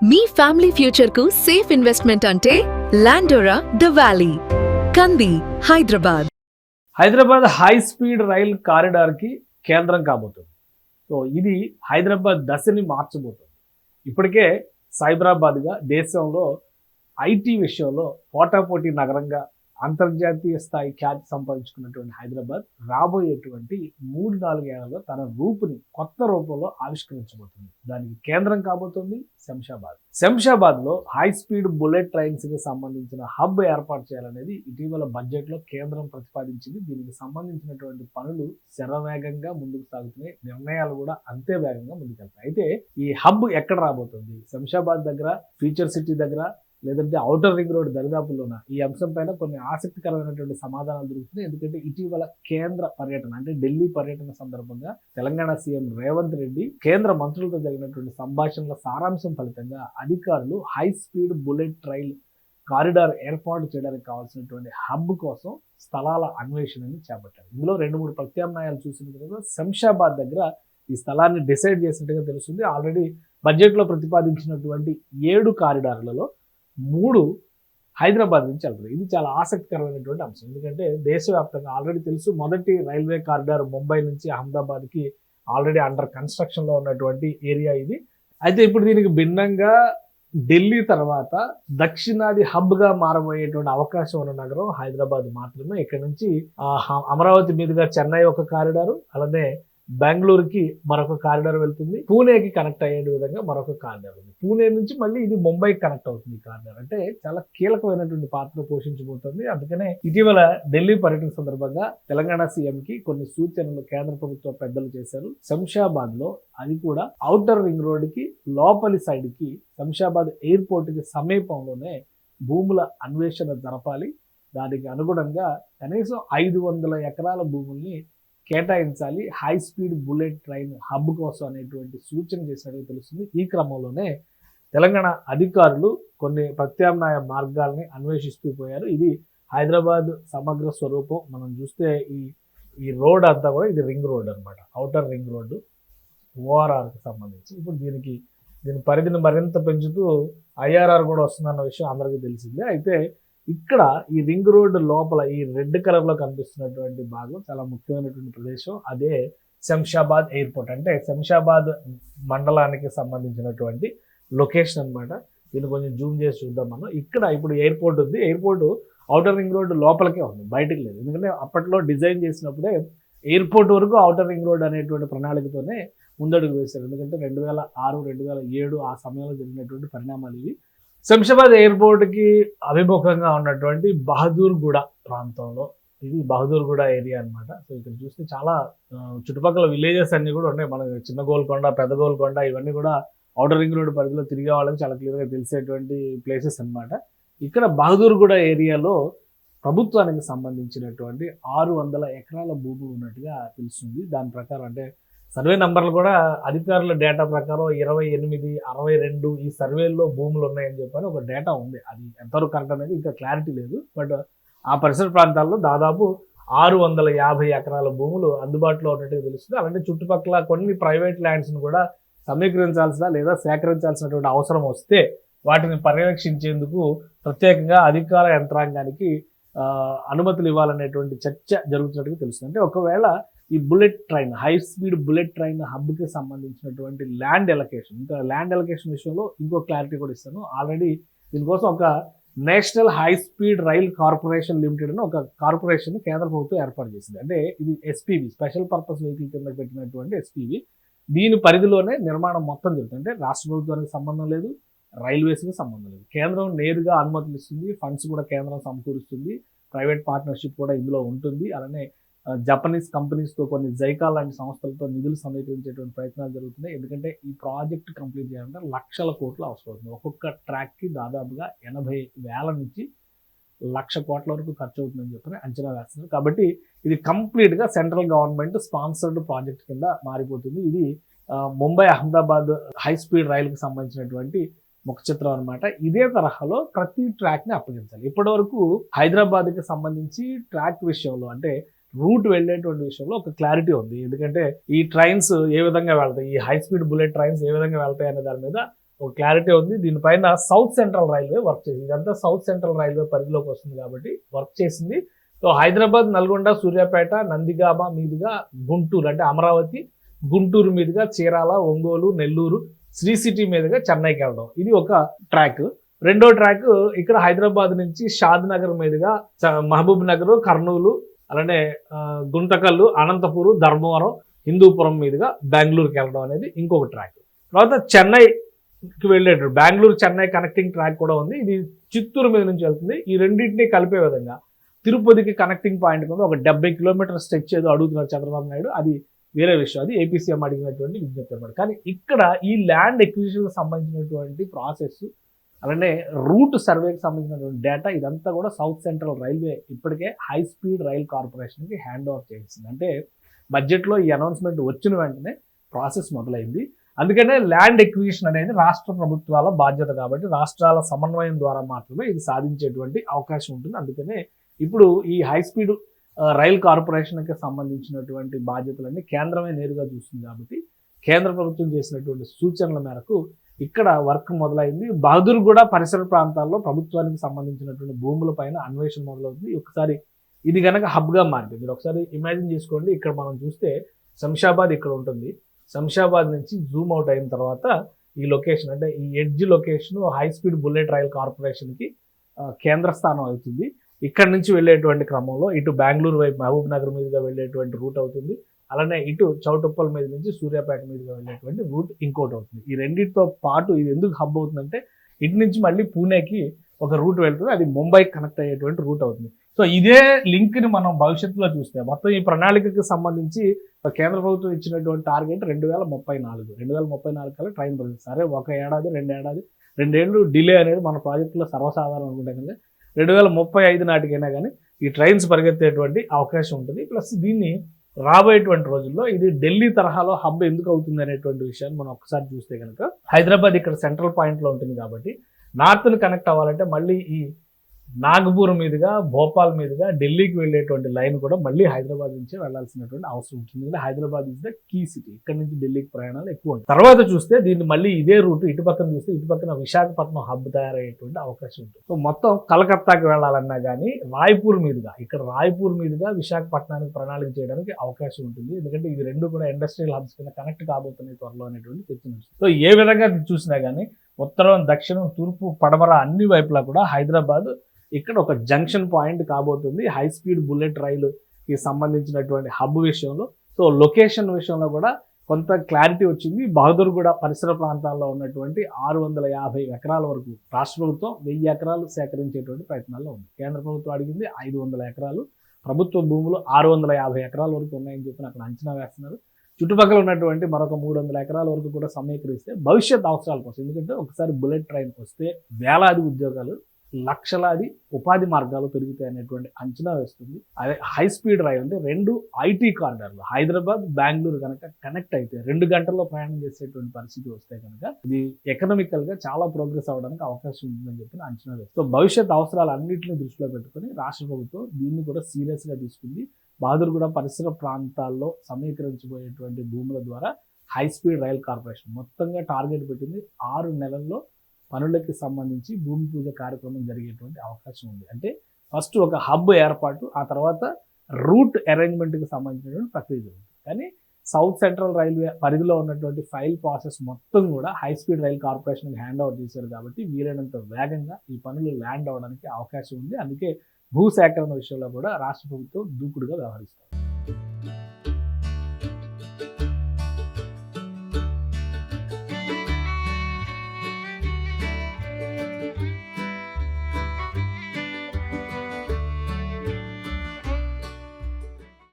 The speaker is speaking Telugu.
మీ ఫ్యామిలీ ఫ్యూచర్ కు సేఫ్ ఇన్వెస్ట్మెంట్ అంటే లాండోరా ద వ్యాలీ, కంది, Hyderabad. Hyderabad high speed rail corridor కి కేంద్రం కాబోతుంది. సో ఇది హైదరాబాద్ దశని మార్చబోతుంది. ఇప్పటికే సైబరాబాద్గా దేశంలో ఐటీ విషయంలో పోటాపోటీ నగరంగా అంతర్జాతీయ స్థాయి ఖ్యాతి సంపాదించుకున్నటువంటి హైదరాబాద్ రాబోయేటువంటి 3-4 ఏళ్లలో తన రూపుని కొత్త రూపంలో ఆవిష్కరించబోతుంది. దానికి కేంద్రం కాబోతుంది శంషాబాద్ లో హై స్పీడ్ బుల్లెట్ ట్రైన్స్ కి సంబంధించిన హబ్ ఏర్పాటు చేయాలనేది ఇటీవల బడ్జెట్ లో కేంద్రం ప్రతిపాదించింది. దీనికి సంబంధించినటువంటి పనులు శరవేగంగా ముందుకు సాగుతున్నాయి, నిర్ణయాలు కూడా అంతే వేగంగా ముందుకెళ్తాయి. అయితే ఈ హబ్ ఎక్కడ రాబోతుంది? శంషాబాద్ దగ్గర, ఫ్యూచర్ సిటీ దగ్గర, లేదంటే ఔటర్ రింగ్ రోడ్ దరిదాపుల్లోన? ఈ అంశం పైన కొన్ని ఆసక్తికరమైనటువంటి సమాధానాలు దొరుకుతున్నాయి. ఎందుకంటే ఇటీవల కేంద్ర పర్యటన అంటే ఢిల్లీ పర్యటన సందర్భంగా తెలంగాణ సీఎం రేవంత్ రెడ్డి కేంద్ర మంత్రులతో జరిగినటువంటి సంభాషణల సారాంశం ఫలితంగా అధికారులు high speed bullet rail corridor ఏర్పాటు చేయడానికి కావాల్సినటువంటి హబ్ కోసం స్థలాల అన్వేషణని చేపట్టారు. ఇందులో 2-3 ప్రత్యామ్నాయాలు చూసిన తర్వాత శంషాబాద్ దగ్గర ఈ స్థలాన్ని డిసైడ్ చేసినట్టుగా తెలుస్తుంది. ఆల్రెడీ బడ్జెట్లో ప్రతిపాదించినటువంటి 7 కారిడార్లలో 3 హైదరాబాద్ నుంచి వెళ్తుంది. ఇది చాలా ఆసక్తికరమైనటువంటి అంశం. ఎందుకంటే దేశవ్యాప్తంగా ఆల్రెడీ తెలుసు, మొదటి రైల్వే కారిడార్ ముంబై నుంచి అహ్మదాబాద్కి ఆల్రెడీ అండర్ కన్స్ట్రక్షన్లో ఉన్నటువంటి ఏరియా ఇది. అయితే ఇప్పుడు దీనికి భిన్నంగా ఢిల్లీ తర్వాత దక్షిణాది హబ్గా మారబోయేటువంటి అవకాశం ఉన్న నగరం హైదరాబాద్ మాత్రమే. ఇక్కడ నుంచి అమరావతి మీదుగా చెన్నై ఒక కారిడారు, అలానే బెంగళూరుకి మరొక కారిడార్ వెళ్తుంది, పూణేకి కనెక్ట్ అయ్యే విధంగా మరొక కారిడార్ ఉంది. పూణే నుంచి మళ్ళీ ఇది ముంబైకి కనెక్ట్ అవుతుంది. ఈ కారిడార్ అంటే చాలా కీలకమైనటువంటి పాత్ర పోషించబోతుంది. అందుకనే ఇటీవల ఢిల్లీ పర్యటన సందర్భంగా తెలంగాణ సీఎం కి కొన్ని సూచనలు కేంద్ర ప్రభుత్వ పెద్దలు చేశారు. శంషాబాద్ లో, అది కూడా ఔటర్ రింగ్ రోడ్ కి లోపలి సైడ్ కి, శంషాబాద్ ఎయిర్పోర్ట్ కి సమీపంలోనే భూముల అన్వేషణ జరపాలి. దానికి అనుగుణంగా కనీసం 500 ఎకరాల భూముల్ని కేటాయించాలి high speed bullet train hub కోసం అనేటువంటి సూచన చేసినట్టు తెలుస్తుంది. ఈ క్రమంలోనే తెలంగాణ అధికారులు కొన్ని ప్రత్యామ్నాయ మార్గాల్ని అన్వేషిస్తూ పోయారు. ఇది హైదరాబాద్ సమగ్ర స్వరూపం. మనం చూస్తే ఈ రోడ్ అంతా కూడా ఇది రింగ్ రోడ్ అనమాట, ఔటర్ రింగ్ రోడ్డు ఓఆర్ఆర్కి సంబంధించి. ఇప్పుడు దీని పరిధిని మరింత పెంచుతూ ఐఆర్ఆర్ కూడా వస్తుందన్న విషయం అందరికీ తెలిసిందే. అయితే ఇక్కడ ఈ రింగ్ రోడ్ లోపల ఈ రెడ్ కలర్ లో కనిపిస్తున్నటువంటి భాగం చాలా ముఖ్యమైనటువంటి ప్రదేశం. అదే శంషాబాద్ ఎయిర్పోర్ట్. అంటే శంషాబాద్ మండలానికి సంబంధించినటువంటి లొకేషన్ అనమాట. దీన్ని కొంచెం జూమ్ చేసి చూద్దాం మనం. ఇక్కడ ఇప్పుడు ఎయిర్పోర్ట్ ఉంది. ఎయిర్పోర్ట్ ఔటర్ రింగ్ రోడ్ లోపలికే ఉంది, బయటకు లేదు. ఎందుకంటే అప్పట్లో డిజైన్ చేసినప్పుడే ఎయిర్పోర్ట్ వరకు ఔటర్ రింగ్ రోడ్ అనేటువంటి ప్రణాళికతోనే ముందడుగు వేశారు. ఎందుకంటే 2006, 2007 ఆ సమయంలో జరిగినటువంటి పరిణామాలు ఇవి. శంషాబాద్ ఎయిర్పోర్ట్కి అభిముఖంగా ఉన్నటువంటి బహదూర్గూడ ప్రాంతంలో, ఇది బహదూర్గూడ ఏరియా అనమాట. సో ఇక్కడ చూస్తే చాలా చుట్టుపక్కల విలేజెస్ అన్ని కూడా ఉన్నాయి. మనకి చిన్న గోల్కొండ, పెద్ద గోల్కొండ ఇవన్నీ కూడా ఔటర్ రింగ్ రోడ్ పరిధిలో తిరిగే వాళ్ళకి చాలా క్లియర్గా తెలిసేటువంటి ప్లేసెస్ అనమాట. ఇక్కడ బహదూర్గూడ ఏరియాలో ప్రభుత్వానికి సంబంధించినటువంటి 600 ఎకరాల భూములు ఉన్నట్టుగా తెలుస్తుంది. దాని ప్రకారం అంటే సర్వే నంబర్లు కూడా అధికారుల డేటా ప్రకారం 28, 62 ఈ సర్వేల్లో భూములు ఉన్నాయని చెప్పని ఒక డేటా ఉంది. అది ఎంతవరకు కరెక్ట్ అనేది ఇంకా క్లారిటీ లేదు. బట్ ఆ పరిసర ప్రాంతాల్లో దాదాపు 650 ఎకరాల భూములు అందుబాటులో ఉన్నట్టుగా తెలుస్తుంది. అలాంటి చుట్టుపక్కల కొన్ని ప్రైవేట్ ల్యాండ్స్ను కూడా సమీకరించాల్సిన లేదా సేకరించాల్సినటువంటి అవసరం వస్తే వాటిని పర్యవేక్షించేందుకు ప్రత్యేకంగా అధికార యంత్రాంగానికి అనుమతులు ఇవ్వాలనేటువంటి చర్చ జరుగుతున్నట్టుగా తెలుస్తుంది. అంటే ఒకవేళ ఈ bullet train, high speed bullet train హబ్కి సంబంధించినటువంటి ల్యాండ్ ఎలకేషన్, ఇంకా ల్యాండ్ ఎలకేషన్ విషయంలో ఇంకో క్లారిటీ కూడా ఇస్తాను. ఆల్రెడీ దీనికోసం ఒక national high speed rail corporation limited అని ఒక కార్పొరేషన్ కేంద్ర ప్రభుత్వం ఏర్పాటు చేసింది. అంటే ఇది ఎస్పీవి, స్పెషల్ పర్పస్ వెహికల్ కింద పెట్టినటువంటి ఎస్పీవి. దీని పరిధిలోనే నిర్మాణం మొత్తం జరుగుతుంది. అంటే రాష్ట్ర ప్రభుత్వానికి సంబంధం లేదు, రైల్వేస్కి సంబంధం లేదు. కేంద్రం నేరుగా అనుమతులు ఇస్తుంది, ఫండ్స్ కూడా కేంద్రం సమకూరుస్తుంది, ప్రైవేట్ పార్ట్నర్షిప్ కూడా ఇందులో ఉంటుంది. అలానే జపనీస్ కంపెనీస్తో, కొన్ని జైకా లాంటి సంస్థలతో నిధులు సమీకరించేటువంటి ప్రయత్నాలు జరుగుతున్నాయి. ఎందుకంటే ఈ ప్రాజెక్ట్ కంప్లీట్ చేయాలంటే లక్షల కోట్లు అవసరం అవుతుంది. ఒక్కొక్క ట్రాక్కి దాదాపుగా 80,000 నుంచి 1,00,000 కోట్ల వరకు ఖర్చు అవుతుందని చెప్పని అంచనా వేస్తున్నారు. కాబట్టి ఇది కంప్లీట్గా సెంట్రల్ గవర్నమెంట్ స్పాన్సర్డ్ ప్రాజెక్ట్ కింద మారిపోతుంది. ఇది ముంబై అహ్మదాబాద్ హై స్పీడ్ రైలుకి సంబంధించినటువంటి ముఖ చిత్రం అనమాట. ఇదే తరహాలో ప్రతి ట్రాక్ని అప్పగించాలి. ఇప్పటి వరకు హైదరాబాద్కి సంబంధించి ట్రాక్ విషయంలో, అంటే రూట్ వెళ్ళేటువంటి విషయంలో ఒక క్లారిటీ ఉంది. ఎందుకంటే ఈ ట్రైన్స్ ఏ విధంగా వెళ్తాయి, ఈ హై స్పీడ్ బుల్లెట్ ట్రైన్స్ ఏ విధంగా వెళ్తాయి అనే దాని మీద ఒక క్లారిటీ ఉంది. దీనిపైన సౌత్ సెంట్రల్ రైల్వే వర్క్ చేసింది. ఇదంతా సౌత్ సెంట్రల్ రైల్వే పరిధిలోకి వస్తుంది కాబట్టి వర్క్ చేసింది. సో హైదరాబాద్, నల్గొండ, సూర్యాపేట, నందిగామ మీదుగా గుంటూరు అంటే అమరావతి, గుంటూరు మీదుగా చీరాల, ఒంగోలు, నెల్లూరు, శ్రీ సిటీ మీదుగా చెన్నైకి వెళ్ళడం, ఇది ఒక ట్రాక్. రెండో ట్రాక్ ఇక్కడ హైదరాబాద్ నుంచి షాద్ నగర్ మీదుగా మహబూబ్ నగర్, కర్నూలు, అలానే గుంతకల్లు, అనంతపురం, ధర్మవరం, హిందూపురం మీదుగా బెంగళూరుకి వెళ్ళడం అనేది ఇంకొక ట్రాక్. తర్వాత చెన్నైకి వెళ్ళేటప్పుడు బెంగళూరు చెన్నై కనెక్టింగ్ ట్రాక్ కూడా ఉంది. ఇది చిత్తూరు మీద నుంచి వెళ్తుంది. ఈ రెండింటినీ కలిపే విధంగా తిరుపతికి కనెక్టింగ్ పాయింట్ కింద ఒక 70 కిలోమీటర్ స్ట్రెచ్ ఏదో అడుగుతున్నారు చంద్రబాబు నాయుడు. అది వేరే విషయం, అది ఏపీ సీఎం అడిగినటువంటి విజ్ఞప్తి అన్నమాట. కానీ ఇక్కడ ఈ ల్యాండ్ ఎక్విజిషన్కి సంబంధించినటువంటి ప్రాసెస్, అలానే రూట్ సర్వేకి సంబంధించినటువంటి డేటా, ఇదంతా కూడా సౌత్ సెంట్రల్ రైల్వే ఇప్పటికే హై స్పీడ్ రైల్ కార్పొరేషన్కి హ్యాండ్ ఓవర్ చేసింది. అంటే బడ్జెట్లో ఈ అనౌన్స్మెంట్ వచ్చిన వెంటనే ప్రాసెస్ మొదలైంది. అందుకనే ల్యాండ్ ఎక్విజిషన్ అనేది రాష్ట్ర ప్రభుత్వాల బాధ్యత కాబట్టి రాష్ట్రాల సమన్వయం ద్వారా మాత్రమే ఇది సాధించేటువంటి అవకాశం ఉంటుంది. అందుకనే ఇప్పుడు ఈ హై స్పీడ్ రైల్ కార్పొరేషన్కి సంబంధించినటువంటి బాధ్యతలన్నీ కేంద్రమే నేరుగా చూస్తుంది కాబట్టి కేంద్ర ప్రభుత్వం చేసినటువంటి సూచనల మేరకు ఇక్కడ వర్క్ మొదలైంది. బహదూర్గూడ పరిసర ప్రాంతాల్లో ప్రభుత్వానికి సంబంధించినటువంటి భూముల పైన అన్వేషణ మొదలవుతుంది. ఒకసారి ఇది కనుక హబ్గా మారింది. మీరు ఒకసారి ఇమాజిన్ చేసుకోండి. ఇక్కడ మనం చూస్తే శంషాబాద్ ఇక్కడ ఉంటుంది. శంషాబాద్ నుంచి జూమ్ అవుట్ అయిన తర్వాత ఈ లొకేషన్ అంటే ఈ edge location high speed bullet rail కార్పొరేషన్కి కేంద్ర స్థానం అవుతుంది. ఇక్కడ నుంచి వెళ్ళేటువంటి క్రమంలో ఇటు బెంగళూరు వైపు మహబూబ్ నగర్ మీదుగా వెళ్ళేటువంటి రూట్ అవుతుంది. అలానే ఇటు చౌటుప్పల్ మీద నుంచి సూర్యాపేట మీదుగా వెళ్ళేటువంటి రూట్ ఇంకోటి అవుతుంది. ఈ రెండింటితో పాటు ఇది ఎందుకు హబ్ అవుతుందంటే ఇటు నుంచి మళ్ళీ పూణేకి ఒక రూట్ వెళ్తుంది. అది ముంబైకి కనెక్ట్ అయ్యేటువంటి రూట్ అవుతుంది. సో ఇదే లింక్ని మనం భవిష్యత్తులో చూస్తే మొత్తం ఈ ప్రణాళికకి సంబంధించి కేంద్ర ప్రభుత్వం ఇచ్చినటువంటి టార్గెట్ 2034 కల్లా ట్రైన్ పరిస్థితి. సరే ఒక ఏడాది, రెండేళ్ళు డిలే అనేది మన ప్రాజెక్టులో సర్వసాధారణం అనుకుంటే కనుక 2035 నాటికైనా కానీ ఈ ట్రైన్స్ పరిగెత్తేటువంటి అవకాశం ఉంటుంది. ప్లస్ దీన్ని రాబోయేటువంటి రోజుల్లో ఇది ఢిల్లీ తరహాలో హబ్ ఎందుకు అవుతుంది అనేటువంటి విషయాన్ని మనం ఒకసారి చూస్తే కనుక హైదరాబాద్ ఇక్కడ సెంట్రల్ పాయింట్లో ఉంటుంది కాబట్టి నార్త్ని కనెక్ట్ అవ్వాలంటే మళ్ళీ ఈ నాగపూర్ మీదుగా, భోపాల్ మీదుగా ఢిల్లీకి వెళ్ళేటువంటి లైన్ కూడా మళ్ళీ హైదరాబాద్ నుంచే వెళ్లాల్సినటువంటి అవసరం ఉంటుంది. ఎందుకంటే Hyderabad is the key city. ఇక్కడ నుంచి ఢిల్లీకి ప్రయాణాలు ఎక్కువ ఉంటాయి. తర్వాత చూస్తే దీన్ని మళ్ళీ ఇదే రూట్ ఇటు పక్కన చూస్తే ఇటు పక్కన విశాఖపట్నం హబ్ తయారయ్యేటువంటి అవకాశం ఉంటుంది. సో మొత్తం కలకత్తాకి వెళ్ళాలన్నా కానీ రాయ్పూర్ మీదుగా విశాఖపట్నానికి ప్రణాళిక చేయడానికి అవకాశం ఉంటుంది. ఎందుకంటే ఇవి రెండు కూడా ఇండస్ట్రియల్ హబ్స్ కింద కనెక్ట్ కాబోతున్నాయి త్వరలో అనేటువంటి చర్చ. సో ఏ విధంగా చూసినా కానీ ఉత్తరం, దక్షిణం, తూర్పు, పడమర అన్ని వైపులా కూడా హైదరాబాద్ ఇక్కడ ఒక జంక్షన్ పాయింట్ కాబోతుంది హై స్పీడ్ బుల్లెట్ రైలుకి సంబంధించినటువంటి హబ్ విషయంలో. సో లొకేషన్ విషయంలో కూడా కొంత క్లారిటీ వచ్చింది. బహదూర్గూడ పరిసర ప్రాంతాల్లో ఉన్నటువంటి 650 ఎకరాల వరకు రాష్ట్ర ప్రభుత్వం 1000 ఎకరాలు సేకరించేటువంటి ప్రయత్నాల్లో ఉంది. కేంద్ర ప్రభుత్వం అడిగింది 500 ఎకరాలు, ప్రభుత్వ భూములు 650 ఎకరాల వరకు ఉన్నాయని చెప్పి అక్కడ అంచనా వేస్తున్నారు. చుట్టుపక్కల ఉన్నటువంటి మరొక 300 ఎకరాల వరకు కూడా సమీకరిస్తే భవిష్యత్ అవసరాల కోసం, ఎందుకంటే ఒకసారి బుల్లెట్ ట్రైన్ వస్తే వేలాది ఉద్యోగాలు, లక్షలాది ఉపాధి మార్గాలు పెరుగుతాయి అనేటువంటి అంచనా వేస్తుంది. అదే హై స్పీడ్ రైల్ అంటే 2 ఐటీ కారిడార్లు హైదరాబాద్, బెంగళూరు కనుక కనెక్ట్ అయితే 2 గంటల్లో ప్రయాణం చేసేటువంటి పరిస్థితి వస్తే కనుక ఇది ఎకనామికల్ గా చాలా ప్రోగ్రెస్ అవ్వడానికి అవకాశం ఉంటుందని చెప్పి అంచనా వేస్తుంది. సో భవిష్యత్ అవసరాలు అన్నింటినీ దృష్టిలో పెట్టుకుని రాష్ట్ర ప్రభుత్వం దీన్ని కూడా సీరియస్ గా తీసుకుంది. బహదూర్గూడ పరిసర ప్రాంతాల్లో సమీకరించబోయేటువంటి భూముల ద్వారా హై స్పీడ్ రైల్ కార్పొరేషన్ మొత్తంగా టార్గెట్ పెట్టింది 6 నెలల్లో పనులకి సంబంధించి భూమి పూజ కార్యక్రమం జరిగేటువంటి అవకాశం ఉంది. అంటే ఫస్ట్ ఒక హబ్ ఏర్పాటు, ఆ తర్వాత రూట్ అరేంజ్మెంట్కి సంబంధించినటువంటి ప్రక్రియ జరుగుతుంది. కానీ సౌత్ సెంట్రల్ రైల్వే పరిధిలో ఉన్నటువంటి ఫైల్ ప్రాసెస్ మొత్తం కూడా హై స్పీడ్ రైల్ కార్పొరేషన్కి హ్యాండ్ ఓవర్ చేశారు కాబట్టి వీలైనంత వేగంగా ఈ పనులు ల్యాండ్ అవ్వడానికి అవకాశం ఉంది. అందుకే భూసేకరణ విషయంలో కూడా రాష్ట్ర ప్రభుత్వం దూకుడుగా వ్యవహరిస్తారు.